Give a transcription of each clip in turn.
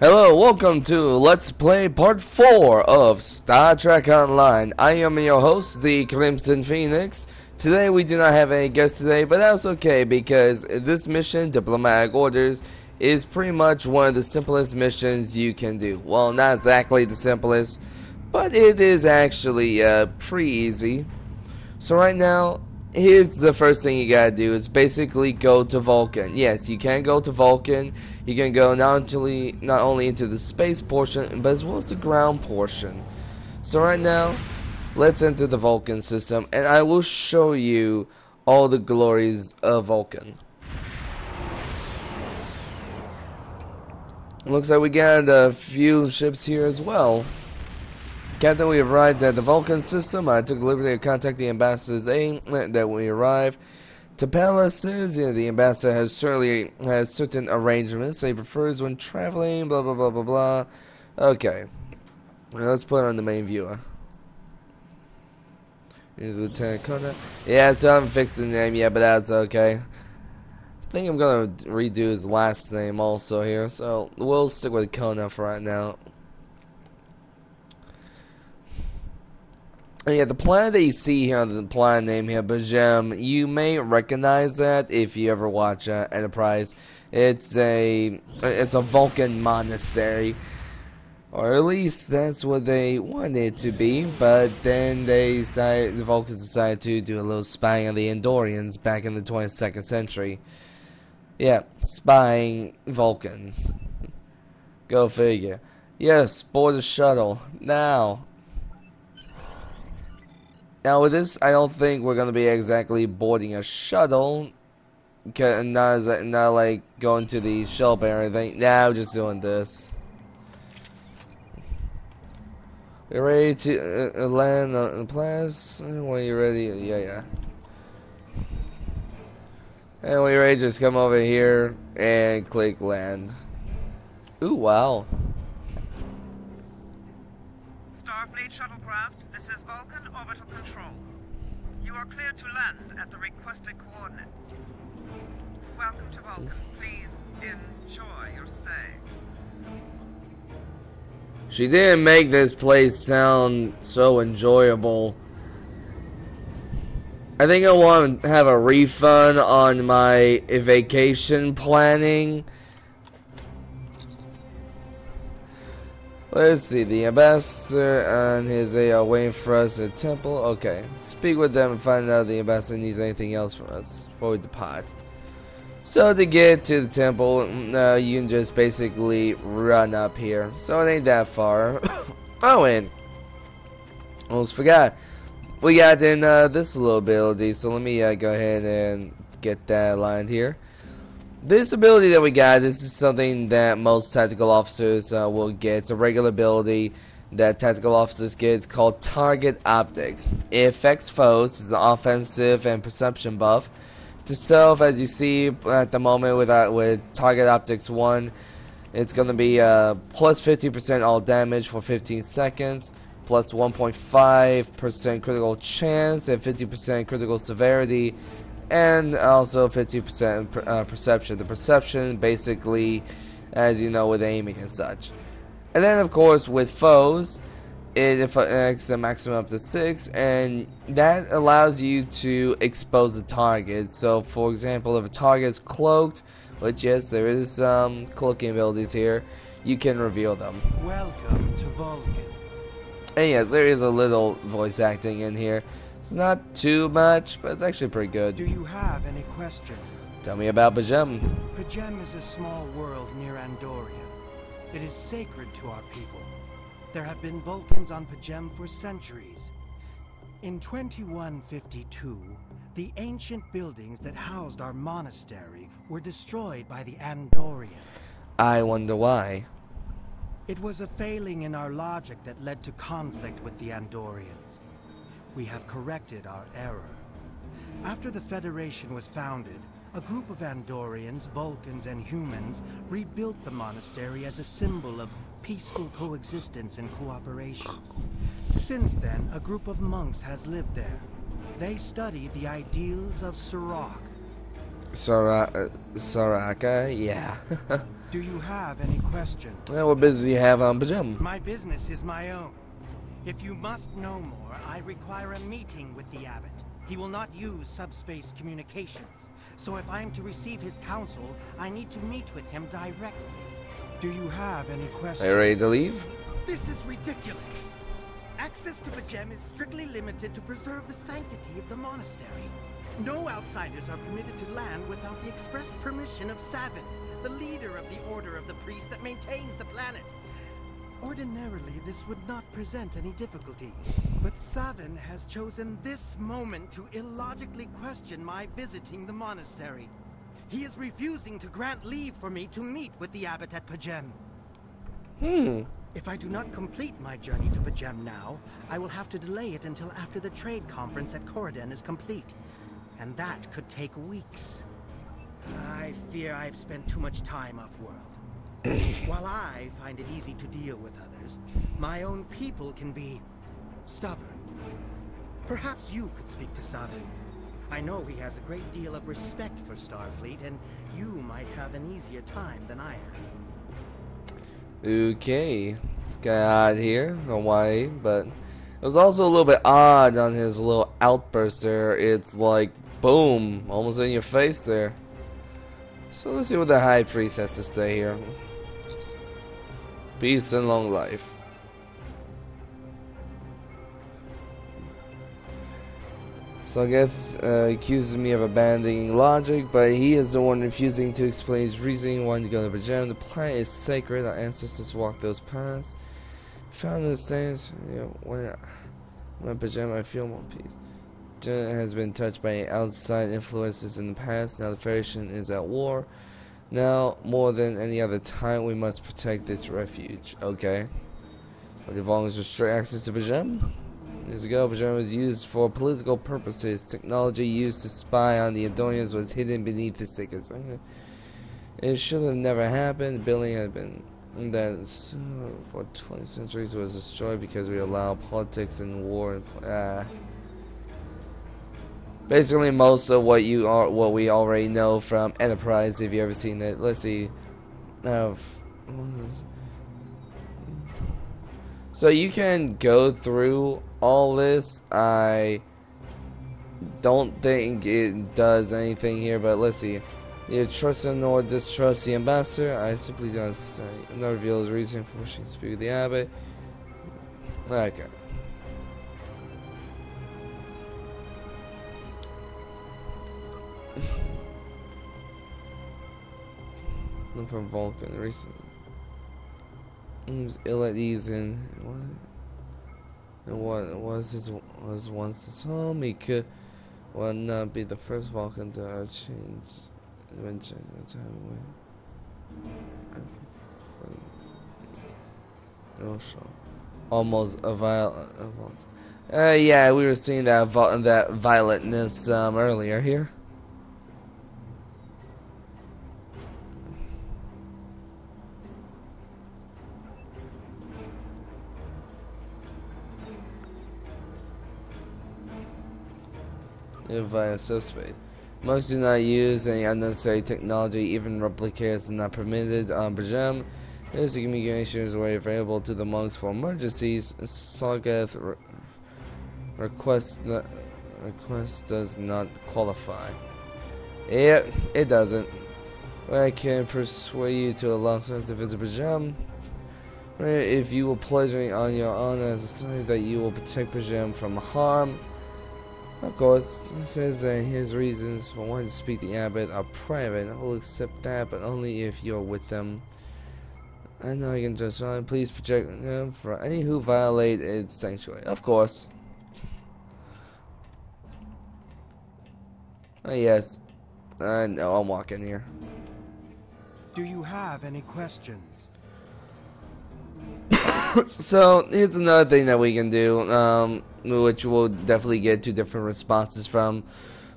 Hello, welcome to Let's Play Part 4 of Star Trek Online. I am your host, the Crimson Phoenix. Today we do not have any guests today, but that's okay because this mission, Diplomatic Orders, is pretty much one of the simplest missions you can do. Well, not exactly the simplest, but it is actually pretty easy. So right now, here's the first thing you gotta do is basically go to Vulcan. Yes, you can go to Vulcan. You can go not only into the space portion, but as well as the ground portion. So right now, let's enter the Vulcan system, and I will show you all the glories of Vulcan. Looks like we got a few ships here as well. Captain, we arrived at the Vulcan system. I took the liberty to contact the ambassador's aide that we arrived. Tapella says the ambassador has certain arrangements he prefers when traveling, blah blah blah blah blah. Okay. Let's put it on the main viewer. Here's Lieutenant Kona. Yeah, so I haven't fixed the name yet, but that's okay. I think I'm gonna redo his last name also here, so we'll stick with Kona for right now. And yeah, the planet that you see here on the planet name here, Bajem, you may recognize that if you ever watch Enterprise. It's a Vulcan monastery, or at least that's what they wanted it to be. But then the Vulcans decided to do a little spying on the Andorians back in the 22nd century. Yeah, spying Vulcans. Go figure. Yes, board the shuttle now. Now with this, I don't think we're gonna be exactly boarding a shuttle, not like going to the shell bay or anything. Now just doing this. We're ready to land on the place. When you're ready, yeah. And when you're ready, just come over here and click land. Ooh, wow. Starfleet shuttlecraft, this is Vulcan Orbital Control. You are cleared to land at the requested coordinates. Welcome to Vulcan. Please enjoy your stay. She didn't make this place sound so enjoyable. I think I want to have a refund on my vacation planning. Let's see, the ambassador and his aide are waiting for us at the temple. Okay, speak with them and find out if the ambassador needs anything else from us before we depart. So to get to the temple, you can just basically run up here. So it ain't that far. Oh, and almost forgot. We got in this little ability, so let me go ahead and get that aligned here. This ability that we got, this is something that most tactical officers will get. It's a regular ability that tactical officers get. It's called Target Optics. It affects foes. It's an offensive and perception buff. To self, as you see at the moment with Target Optics 1, it's going to be plus 50% all damage for 15 seconds, plus 1.5% critical chance, and 50% critical severity, and also 50% perception. The perception basically, as you know, with aiming and such. And then of course with foes, it affects the maximum up to 6, and that allows you to expose the target. So for example, if a target is cloaked, which yes, there is cloaking abilities here, you can reveal them. Welcome to Vulcan. And yes, there is a little voice acting in here. It's not too much, but it's actually pretty good. Do you have any questions? Tell me about Bajem. Pajem is a small world near Andoria. It is sacred to our people. There have been Vulcans on Pajem for centuries. In 2152, the ancient buildings that housed our monastery were destroyed by the Andorians. I wonder why. It was a failing in our logic that led to conflict with the Andorians. We have corrected our error. After the Federation was founded, a group of Andorians, Vulcans, and humans rebuilt the monastery as a symbol of peaceful coexistence and cooperation. Since then, a group of monks has lived there. They studied the ideals of Sirach. Soraka, yeah. Do you have any questions? Well, what business do you have on Pajam? My business is my own. If you must know more, I require a meeting with the abbot. He will not use subspace communications. So if I am to receive his counsel, I need to meet with him directly. Do you have any questions? Are you ready to leave? This is ridiculous. Access to the gem is strictly limited to preserve the sanctity of the monastery. No outsiders are permitted to land without the express permission of Savin, the leader of the order of the priest that maintains the planet. Ordinarily, this would not present any difficulty, but Savin has chosen this moment to illogically question my visiting the monastery. He is refusing to grant leave for me to meet with the abbot at Pajam. If I do not complete my journey to Pajam now, I will have to delay it until after the trade conference at Corridon is complete, and that could take weeks. I fear I've spent too much time off-world. While I find it easy to deal with others, my own people can be stubborn. Perhaps you could speak to Savin. I know he has a great deal of respect for Starfleet, and you might have an easier time than I have. Okay, this guy odd here, Hawaii, but it was also a little bit odd on his little outburst there. It's like, boom, almost in your face there. So let's see what the High Priest has to say here. Peace and long life. Sogeth accuses me of abandoning logic, but he is the one refusing to explain his reasoning wanting to go to Pajam. The planet is sacred, our ancestors walked those paths. Found in the sands, when Pajam I feel more peace. Pajam has been touched by outside influences in the past, now the Federation is at war. Now, more than any other time, we must protect this refuge. Okay. But the Vulcans restrict access to Pajam? Years ago, Pajam was used for political purposes. Technology used to spy on the Andorians was hidden beneath the sacred. It should have never happened. The building had been that for 20 centuries was destroyed because we allowed politics and war and basically most of what we already know from Enterprise, if you ever seen it. Let's see. So you can go through all this. I don't think it does anything here, but let's see. You trust him nor distrust the ambassador. I simply don't not reveal his reason for wishing to speak with the abbot. Okay. Look from Vulcan recently. He was ill at ease and what was once his home. He could not be the first Vulcan to change invention time away. Also, almost a violent. Yeah, we were seeing that violentness earlier here. Via subspace. Most do not use any unnecessary technology, even replicas are not permitted on Pajam. Instant communication is already available to the monks for emergencies. Sogeth request does not qualify. Yeah, it doesn't. I can persuade you to allow someone to visit Pajam. If you will pledge on your honor as a sign that you will protect Pajam from harm. Of course, he says that his reasons for wanting to speak to the abbot are private. I will accept that, but only if you're with them. I know I can just run. Please protect him for any who violate its sanctuary. Of course. Oh, yes. I know, I'm walking here. Do you have any questions? So, here's another thing that we can do, which we'll definitely get two different responses from.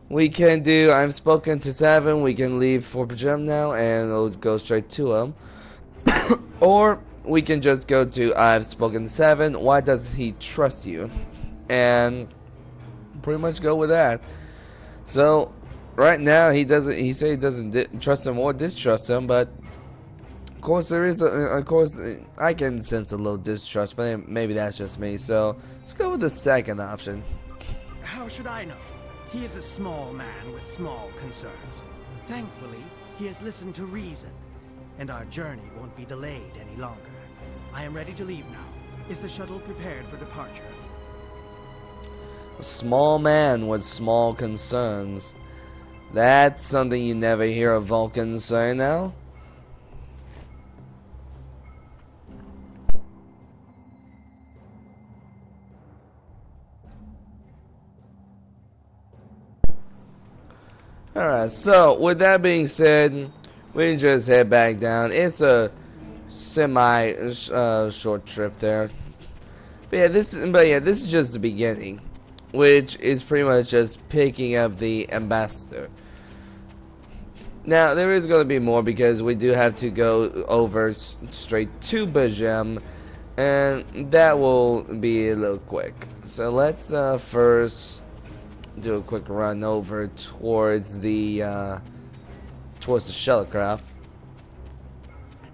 We can do, I've spoken to Savin, we can leave for Pajam now, and it'll go straight to him. Or, we can just go to, I've spoken to Savin, why does he trust you? And pretty much go with that. So, right now he doesn't. He said he doesn't trust him or distrust him, but of course there is. Of course, I can sense a little distrust, but maybe that's just me. So let's go with the second option. How should I know? He is a small man with small concerns. Thankfully, he has listened to reason, and our journey won't be delayed any longer. I am ready to leave now. Is the shuttle prepared for departure? A small man with small concerns. That's something you never hear a Vulcan say now. Alright, so with that being said, we can just head back down. It's a semi short trip there. But yeah, this is just the beginning, which is pretty much just picking up the ambassador. Now there is going to be more because we do have to go over straight to Bajem, and that will be a little quick. So let's first do a quick run over towards the shuttlecraft,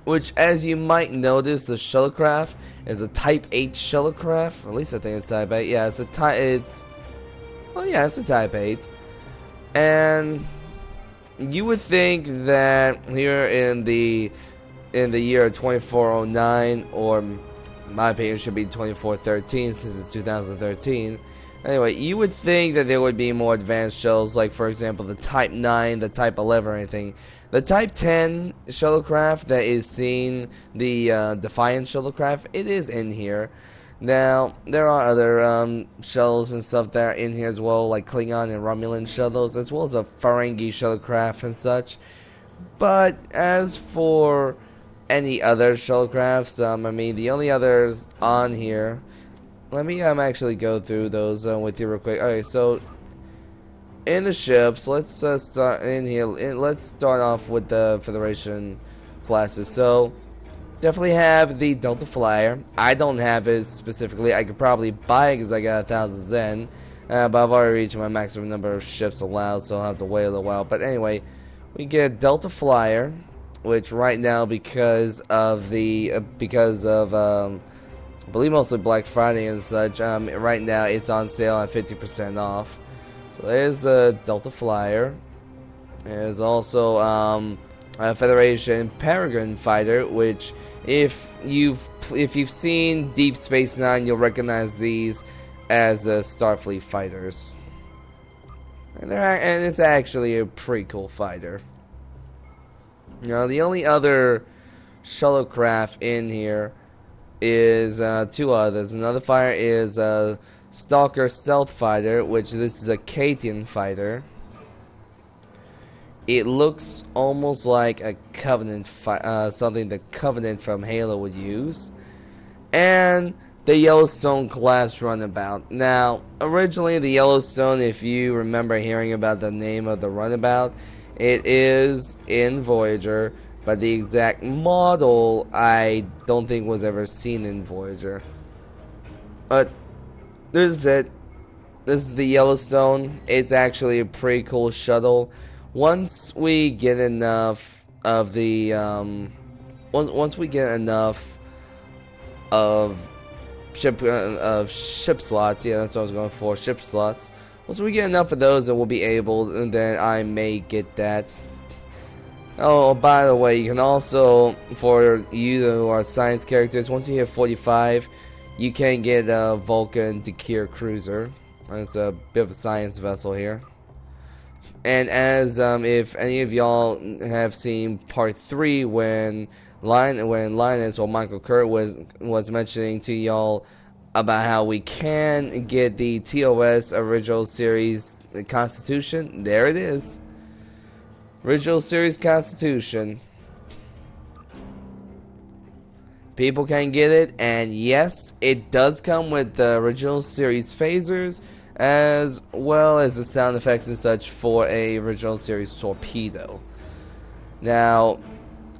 which, as you might notice, the shuttlecraft is a Type 8 shuttlecraft. At least I think it's Type 8. Yeah, it's a Type 8. And you would think that here in the year 2409, or in my opinion it should be 2413 since it's 2013. Anyway, you would think that there would be more advanced shuttles, like for example the Type 9, the Type 11 or anything. The Type 10 shuttlecraft that is seen, the Defiant shuttlecraft, it is in here. Now, there are other shuttles and stuff that are in here as well, like Klingon and Romulan shuttles, as well as a Ferengi shuttlecraft and such. But as for any other shuttlecrafts, I mean, the only others on here, let me actually go through those with you real quick. Okay, so in the ships, let's start in here. Let's start off with the Federation classes. So definitely have the Delta Flyer. I don't have it specifically. I could probably buy it because I got 1,000 Zen, but I've already reached my maximum number of ships allowed, so I'll have to wait a little while. But anyway, we get Delta Flyer, which right now because of I believe mostly Black Friday and such, right now it's on sale at 50% off. So there's the Delta Flyer. There's also a Federation Peregrine fighter, which if you've seen Deep Space Nine, you'll recognize these as the Starfleet fighters. And it's actually a pretty cool fighter. You know, the only other shuttlecraft in here is two others. Another fighter is a Stalker stealth fighter, which this is a Katian fighter. It looks almost like a Covenant something the Covenant from Halo would use. And the Yellowstone class runabout. Now, originally the Yellowstone, if you remember hearing about the name of the runabout, it is in Voyager, but the exact model I don't think was ever seen in Voyager. But this is it. This is the Yellowstone. It's actually a pretty cool shuttle. Once we get enough of the once we get enough of ship slots, yeah, that's what I was going for, ship slots. Once we get enough of those, then we'll be able, and then I may get that. Oh, by the way, you can also, for you who are science characters, once you hit 45, you can get a Vulcan Dakir cruiser. It's a bit of a science vessel here. And as if any of y'all have seen part 3 when Linus or Michael Kurt was mentioning to y'all about how we can get the TOS original series Constitution, there it is. Original series Constitution. People can get it, and yes, it does come with the original series phasers, as well as the sound effects and such for a original series torpedo. Now,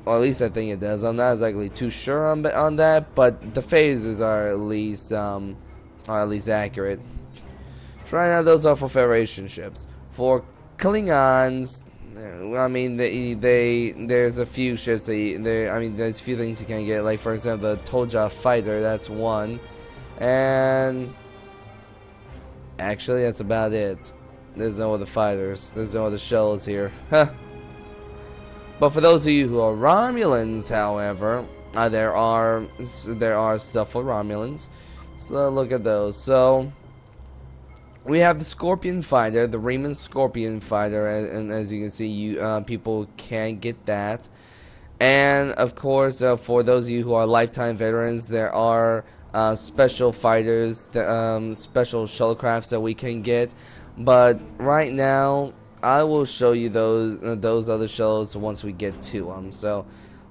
or at least I think it does. I'm not exactly too sure on that, but the phasers are at least accurate. So right now, those are for Federation ships. For Klingons, I mean, there's a few ships that I mean, there's a few things you can get. Like for example, the Toja fighter. That's one, and actually that's about it. There's no other fighters. There's no other shells here. Huh. But for those of you who are Romulans, however, there are stuff for Romulans. So look at those. So we have the Scorpion fighter, the Raymond Scorpion fighter, and as you can see, people can get that. And of course, for those of you who are lifetime veterans, there are special fighters, special shuttlecrafts that we can get. But right now, I will show you those other shells once we get to them. So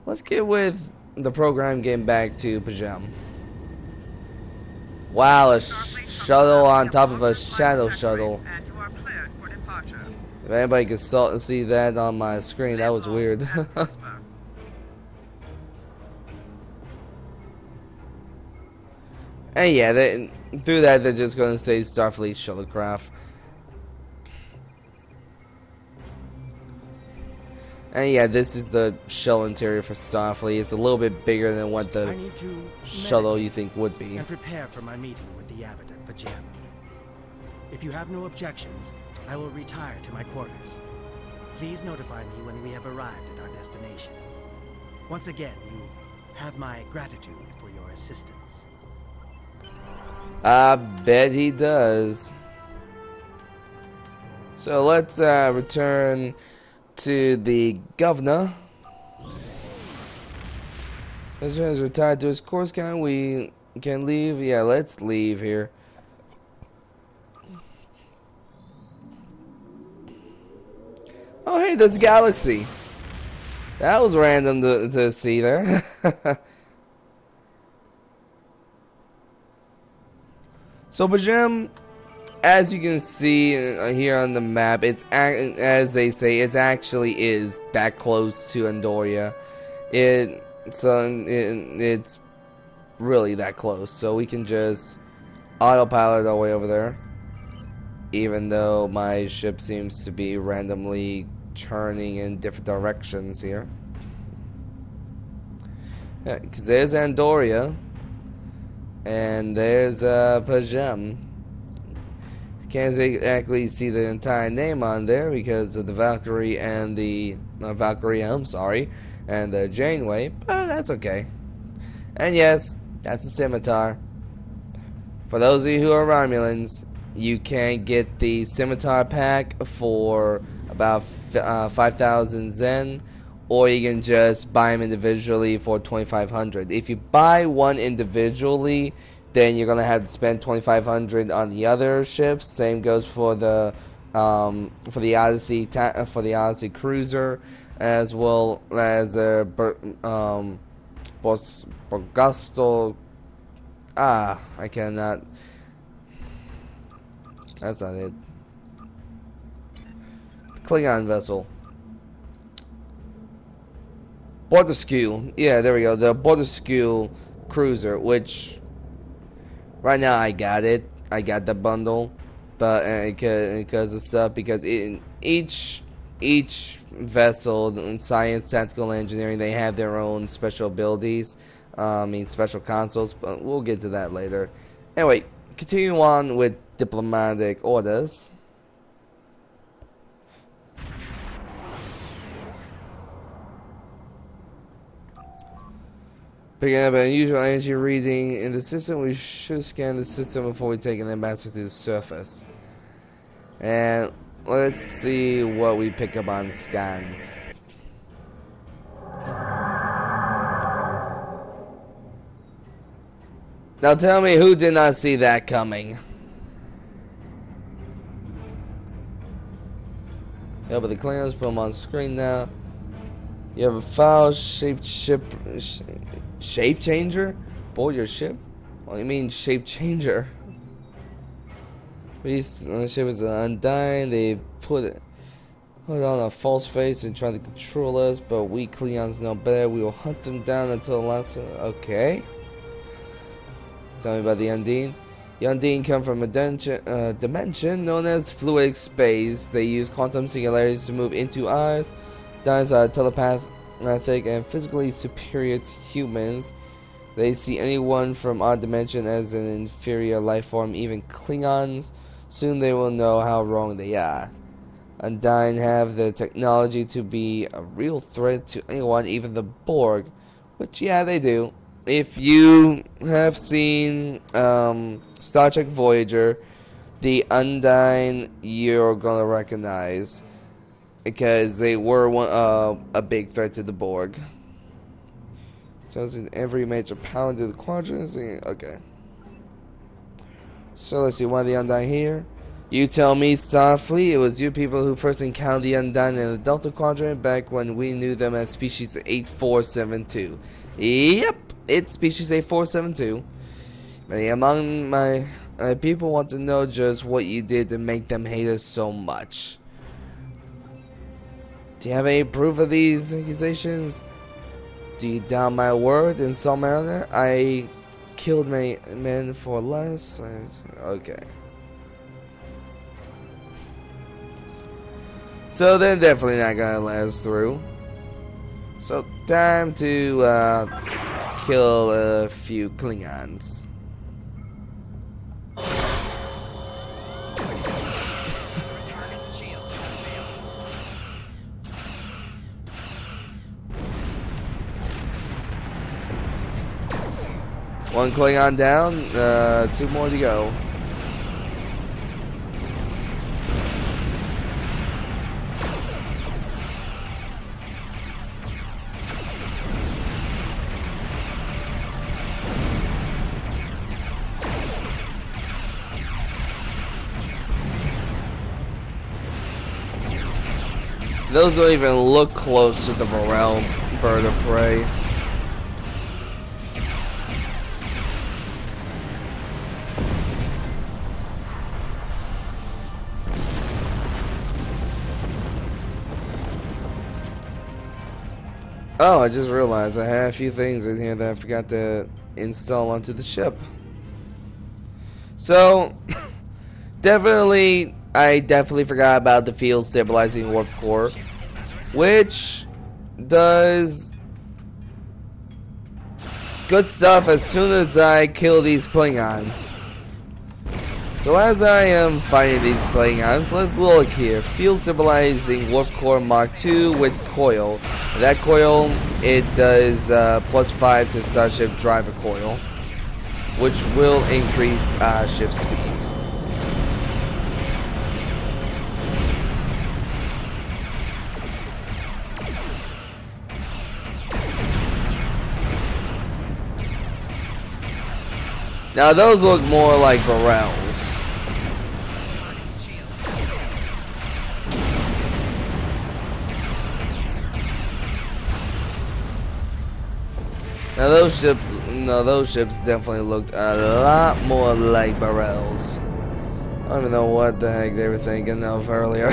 let's get with the program, getting back to Pajam. Wow, a shuttle on top of a shadow shuttle. If anybody could see that on my screen, that was weird. And yeah, through that they're just going to say Starfleet shuttlecraft. And yeah, this is the shell interior for Starfleet. It's a little bit bigger than what the shuttle you think would be. And prepare for my meeting with the Abbot at Pajam. If you have no objections, I will retire to my quarters. Please notify me when we have arrived at our destination. Once again, you have my gratitude for your assistance. I bet he does. So let's return to the governor. As soon as retired to his course, we can leave. Yeah, let's leave here. Oh, hey, there's Galaxy. That was random to see there. So, Pajam, as you can see here on the map, it's as they say, it actually is that close to Andoria. It's really that close, so we can just autopilot our way over there. Even though my ship seems to be randomly turning in different directions here. Yeah, because there's Andoria. And there's Pajam. Can't exactly see the entire name on there because of the Valkyrie and the Valkyria, I'm sorry, and the Janeway, but that's okay. And yes, that's a scimitar. For those of you who are Romulans, you can get the scimitar pack for about 5,000 Zen, or you can just buy them individually for 2,500. If you buy one individually, then you're gonna have to spend 2,500 on the other ships. Same goes for the Odyssey cruiser, as well as Borgusto. I cannot. That's not it. Klingon vessel. Borderskew. Yeah, there we go. The Borderskew cruiser, which right now I got it. I got the bundle, but because of stuff, because each vessel in science, tactical engineering, they have their own special abilities. Special consoles, but we'll get to that later. Anyway, continue on with diplomatic orders. Picking up an unusual energy reading in the system, we should scan the system before we take an ambassador to the surface. And let's see what we pick up on scans. Now tell me who did not see that coming. Yeah, but the Klingons put them on screen now. You have a foul-shaped ship. Shape changer? Board your ship? What do you mean shape changer? This ship is undying. They put on a false face and try to control us, but we Klingons know better. We will hunt them down until the last. Okay. Tell me about the Undine. The Undine come from a dimension known as fluid space. They use quantum singularities to move into ours. Undynes are telepathic and physically superior to humans. They see anyone from our dimension as an inferior life form, even Klingons. Soon they will know how wrong they are. Undyne have the technology to be a real threat to anyone, even the Borg. Which, yeah, they do. If you have seen Star Trek Voyager, the Undyne you're gonna recognize. Because they were a big threat to the Borg. So in every major power into the quadrants. Okay. So let's see, one of the Undyne here. You tell me, Starfleet, it was you people who first encountered the Undyne in the Delta Quadrant back when we knew them as Species 8472. Yep, it's Species 8472. Many among my people want to know just what you did to make them hate us so much. Do you have any proof of these accusations? Do you doubt my word in some manner? I killed many men for less. Okay. So they're definitely not gonna let us through. So time to kill a few Klingons. One Klingon down, 2 more to go. Those don't even look close to the Morel bird of prey. Oh, I just realized I had a few things in here that I forgot to install onto the ship. So, I definitely forgot about the field stabilizing warp core, which does good stuff as soon as I kill these Klingons. So as I am fighting these Klingons, let's look here. Field stabilizing warp core Mark II with coil. That coil, it does +5 to starship driver coil, which will increase ship speed. Now those look more like Barrels. Now those ships definitely looked a lot more like Barrels. I don't even know what the heck they were thinking of earlier.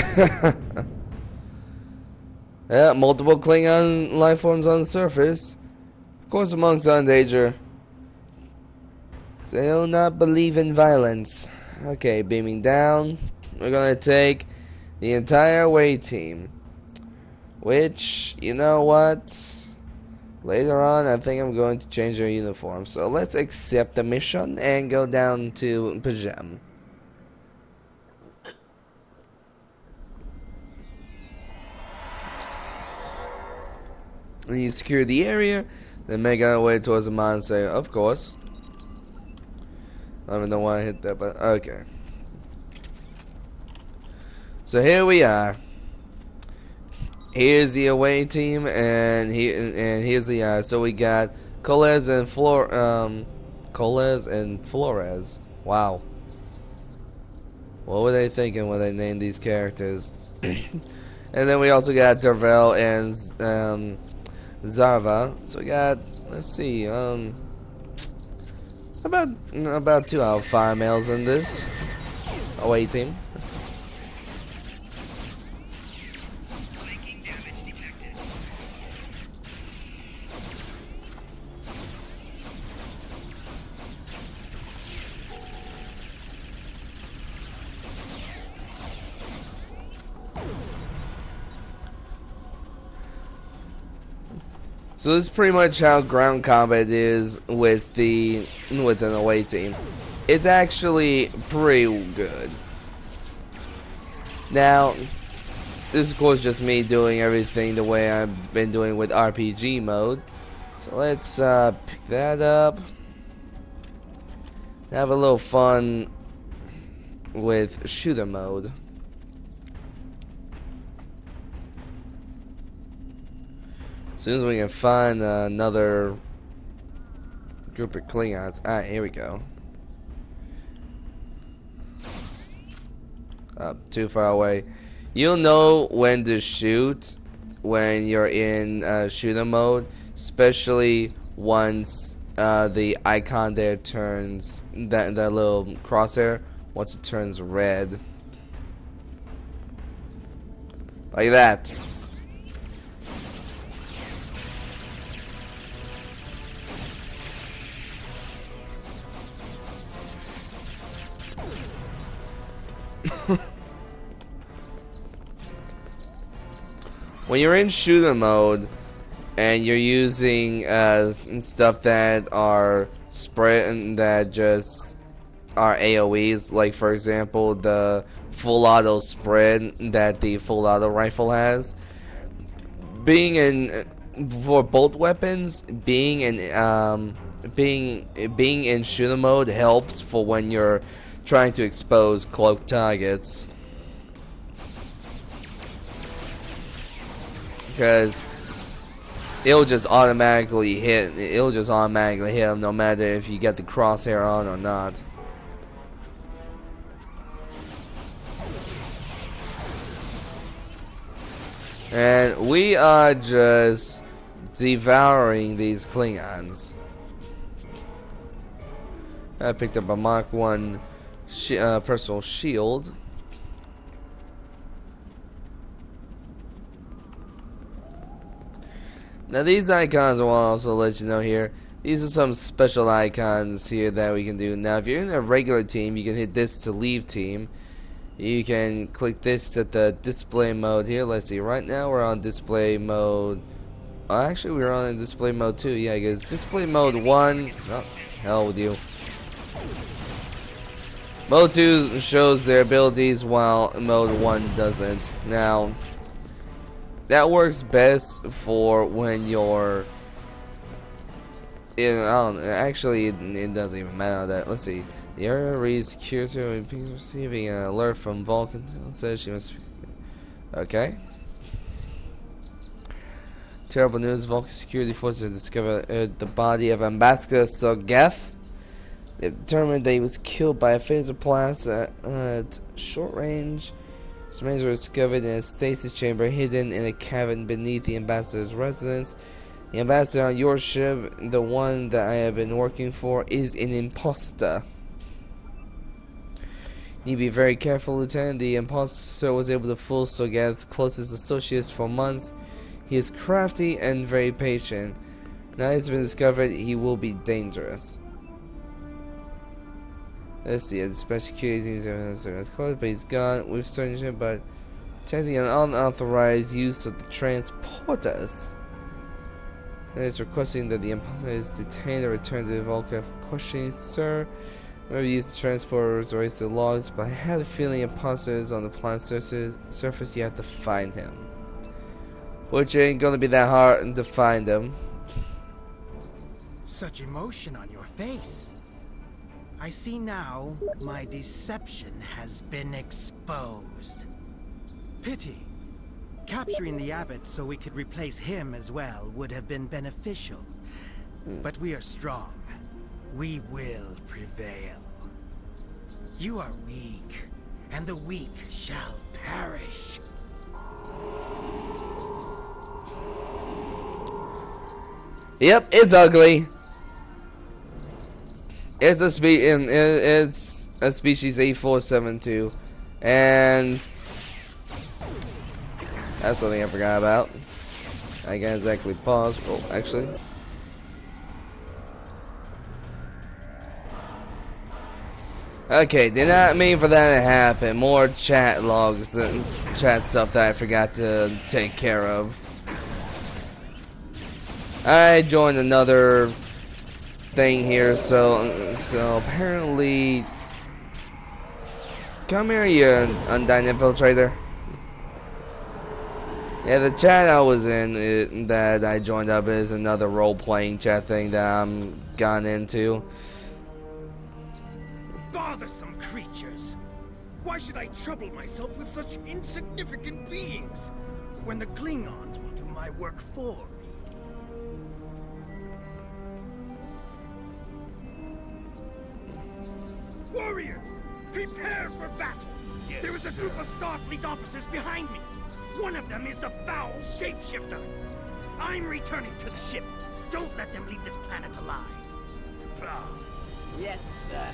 Yeah, multiple Klingon life forms on the surface. Of course, amongst are in danger. They do not believe in violence. Okay, beaming down. We're gonna take the entire away team. Which, you know what? Later on, I think I'm going to change our uniform. So let's accept the mission and go down to Pajem. We secure the area, then make our way towards the monastery, of course. I don't even know why I hit that, but okay. So here we are. Here's the away team, and here's the so we got Coles and Flores. Wow. What were they thinking when they named these characters? And then we also got Dervel and Zarva. So we got, let's see, about 2 out of 5 males in this away team. So this is pretty much how ground combat is with an away team. It's actually pretty good. Now, this is of course just me doing everything the way I've been doing with RPG mode. So let's pick that up. Have a little fun with shooter mode. As soon as we can find another group of Klingons. Alright, here we go. Too far away. You'll know when to shoot when you're in shooter mode, especially once the icon there turns, that little crosshair, once it turns red. Like that. When you're in shooter mode and you're using stuff that are spread and that just are AoEs, like for example the full auto spread that the full auto rifle has, being in for bolt weapons, being in shooter mode helps for when you're trying to expose cloaked targets. Because it'll just automatically hit. It'll just automatically hit them, no matter if you get the crosshair on or not. And we are just devouring these Klingons. I picked up a Mark 1 personal shield. Now these icons I want to also let you know here, these are some special icons here that we can do. Now if you're in a regular team, you can hit this to leave team. You can click this at the display mode here. Let's see, right now we're on display mode. Oh, actually we're on display mode 2. Yeah, I guess display mode 1. Oh, hell with you. Mode 2 shows their abilities while mode 1 doesn't. Now that works best for when you're in, I don't know, actually it doesn't even matter that. Let's see. The area reads security receiving an alert from Vulcan. It says she must. Okay. Terrible news. Vulcan security forces have discovered the body of Ambassador Sogeth. They've determined that he was killed by a phaser blast at short range. His remains were discovered in a stasis chamber hidden in a cavern beneath the ambassador's residence. The ambassador on your ship, the one that I have been working for, is an imposter. You need to be very careful, Lieutenant. The imposter was able to fool Sogeth's closest associates for months. He is crafty and very patient. Now it's been discovered, he will be dangerous. Let's see, the special security is closed, but he's gone. We've searched him, but detecting an unauthorized use of the transporters. And it's requesting that the imposter is detained or returned to the Vulcan for questioning. Sir, whoever used the transporters erased the logs, but I had a feeling imposter is on the planet's surface. You have to find him. Which ain't gonna be that hard to find him. Such emotion on your face. I see now my deception has been exposed. Pity. Capturing the abbot so we could replace him as well would have been beneficial. But we are strong. We will prevail. You are weak, and the weak shall perish. Yep, it's ugly. It's a species 8472, and that's something I forgot about. I can't exactly pause. Oh, actually. Okay, did not mean for that to happen. More chat logs and chat stuff that I forgot to take care of. I joined another thing here, so apparently, come here, you Undyne infiltrator. Yeah, the chat I was in that I joined up is another role-playing chat thing that I'm gone into. Bothersome creatures! Why should I trouble myself with such insignificant beings when the Klingons will do my work for me? Warriors, prepare for battle! Yes, there is a group of Starfleet officers behind me. One of them is the foul shapeshifter. I'm returning to the ship. Don't let them leave this planet alive. Yes, sir.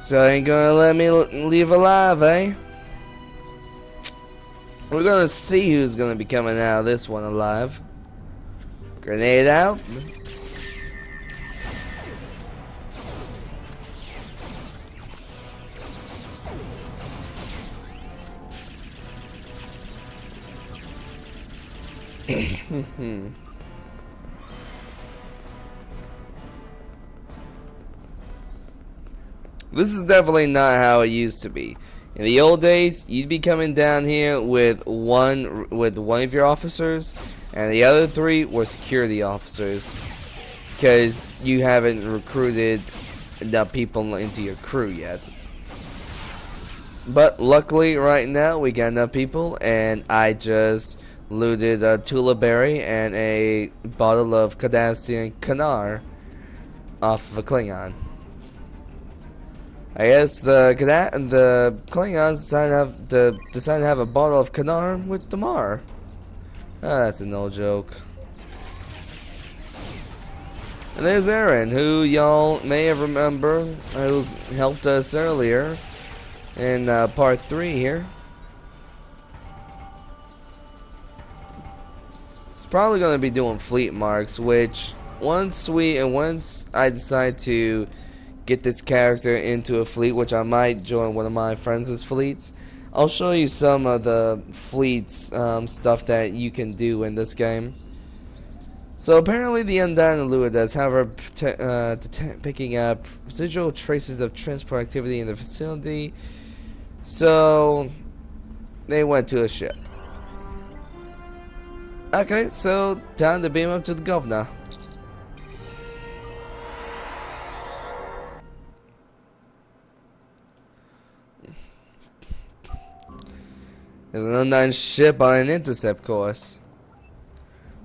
So ain't gonna let me leave alive, eh? We're gonna see who's gonna be coming out of this one alive. Grenade out. This is definitely not how it used to be. In the old days, you'd be coming down here with one of your officers, and the other three were security officers, because you haven't recruited enough people into your crew yet. But luckily, right now we got enough people, and I just looted a Tula Berry and a bottle of Cardassian Canar off of a Klingon. I guess the Klingons decided to have a bottle of Canar with Damar. Ah, that's an old joke. And there's Aaron, who y'all may have remember, who helped us earlier in part 3 here. It's probably going to be doing fleet marks, which once I decide to get this character into a fleet, which I might join one of my friends' fleets, I'll show you some of the fleets stuff that you can do in this game. So apparently the Undyne Allure does, however, picking up residual traces of transport activity in the facility. So they went to a ship. Okay, so time to beam up to the governor. There's an Undyne ship on an intercept course.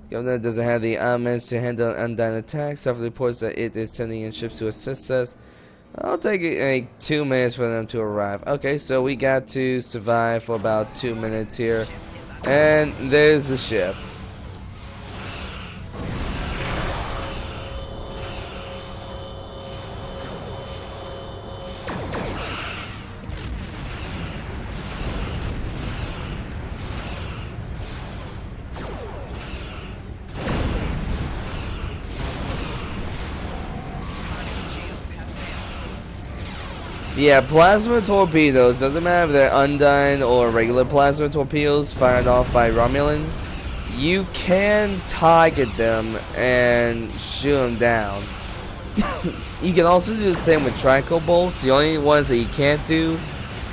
The governor doesn't have the armaments to handle Undyne attacks. After reports that it is sending in ships to assist us. I'll take it 2 minutes for them to arrive. Okay, so we got to survive for about 2 minutes here. And there's the ship. Yeah, plasma torpedoes, doesn't matter if they're Undyne or regular plasma torpedoes fired off by Romulans, you can target them and shoot them down. You can also do the same with trico bolts. The only ones that you can't do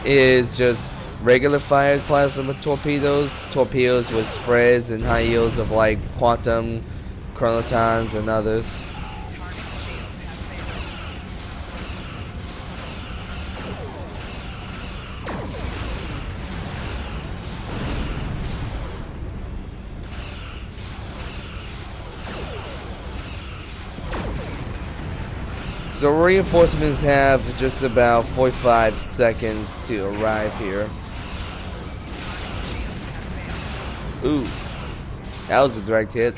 is just regular fired plasma torpedoes, torpedoes with spreads and high yields of like quantum, chronotons, and others. So reinforcements have just about 45 seconds to arrive here. Ooh, that was a direct hit.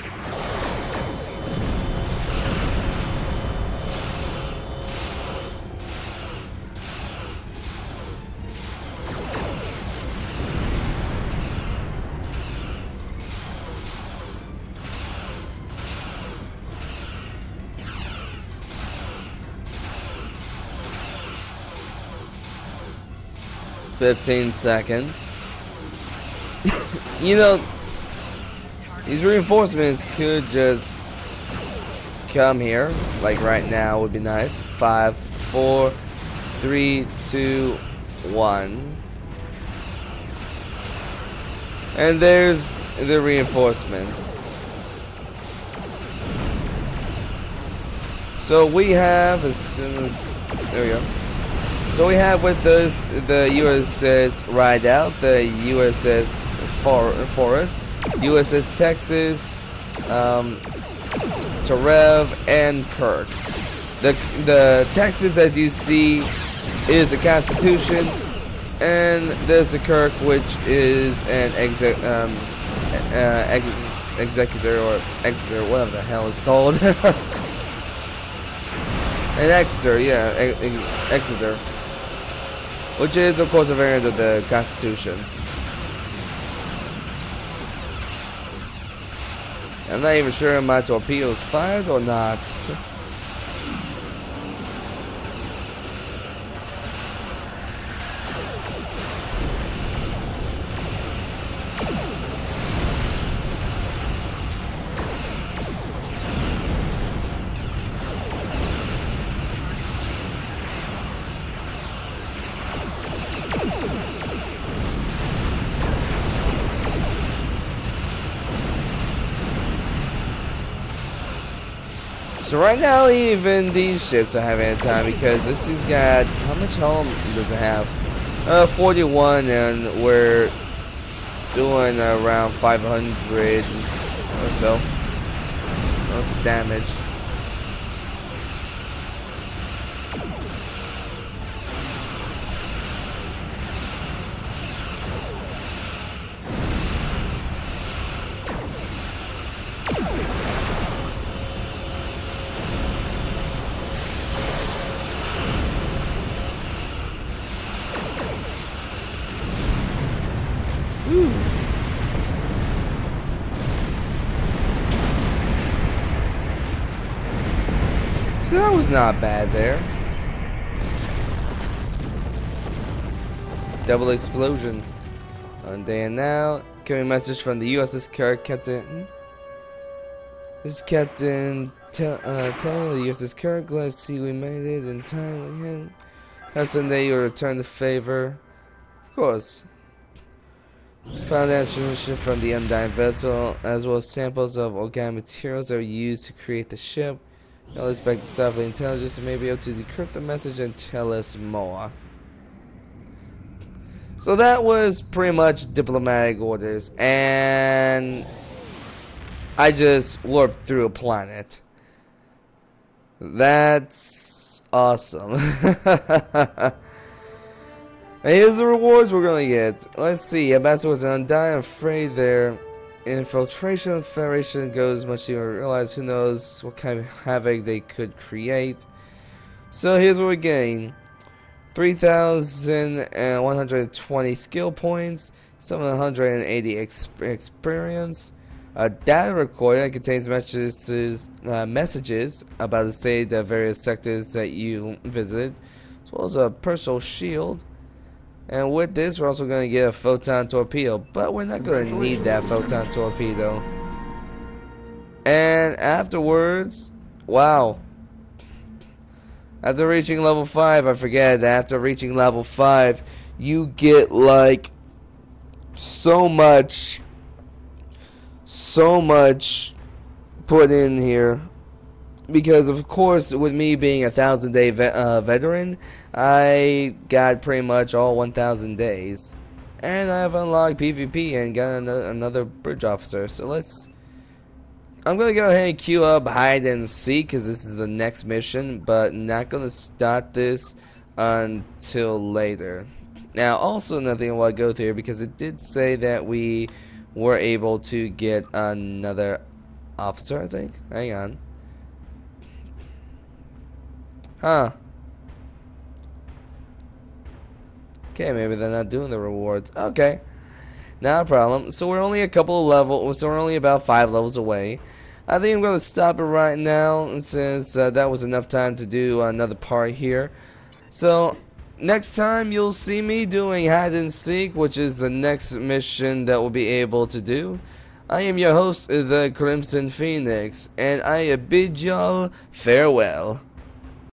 "15 seconds. You know, these reinforcements could just come here, like right now would be nice. 5, 4, 3, 2, 1. And there's the reinforcements. So we have, as soon as, there we go. So we have with us the USS Rideout, the USS Forest, USS Texas, Tarev, and Kirk. The Texas, as you see, is a Constitution, and there's the Kirk, which is an executor or exeter, whatever the hell it's called. An Exeter, yeah, Exeter, which is of course a variant of the Constitution. I'm not even sure if my torpedoes fired or not. So right now, even these ships are having a time because this has got, how much hull does it have? 41, and we're doing around 500 or so of damage. So that was not bad there. Double explosion. On day and now. Carrying message from the USS Kirk, Captain. This is Captain telling the USS Kirk, glad to see we made it entirely. Have someday you'll return the favor. Of course. Found ammunition from the undying vessel, as well as samples of organic materials that were used to create the ship. Now let's back to Starfleet intelligence and may be able to decrypt the message and tell us more. So that was pretty much diplomatic orders, and I just warped through a planet. That's awesome. And here's the rewards we're gonna get. Let's see. Ambassador was undying, afraid their infiltration Federation goes much deeper. Realize who knows what kind of havoc they could create. So here's what we're getting: 3,120 skill points, 780 experience, a data recorder that contains messages about the state of various sectors that you visit, as well as a personal shield. And with this, we're also going to get a photon torpedo, but we're not going to need that photon torpedo. And afterwards, wow. After reaching level 5, I forget that after reaching level 5, you get like so much put in here. Because of course, with me being a 1,000-day veteran, I got pretty much all 1,000 days, and I've unlocked PvP and got another bridge officer. So I'm gonna go ahead and queue up hide and seek because this is the next mission, but not gonna start this until later. Now, also another thing I want to go through because it did say that we were able to get another officer. I think. Hang on. Huh. Okay, maybe they're not doing the rewards. Okay. Not a problem. So we're only a couple of levels, so we're only about 5 levels away. I think I'm going to stop it right now since that was enough time to do another part here. So next time you'll see me doing hide and seek, which is the next mission that we'll be able to do. I am your host, the Crimson Phoenix, and I bid y'all farewell.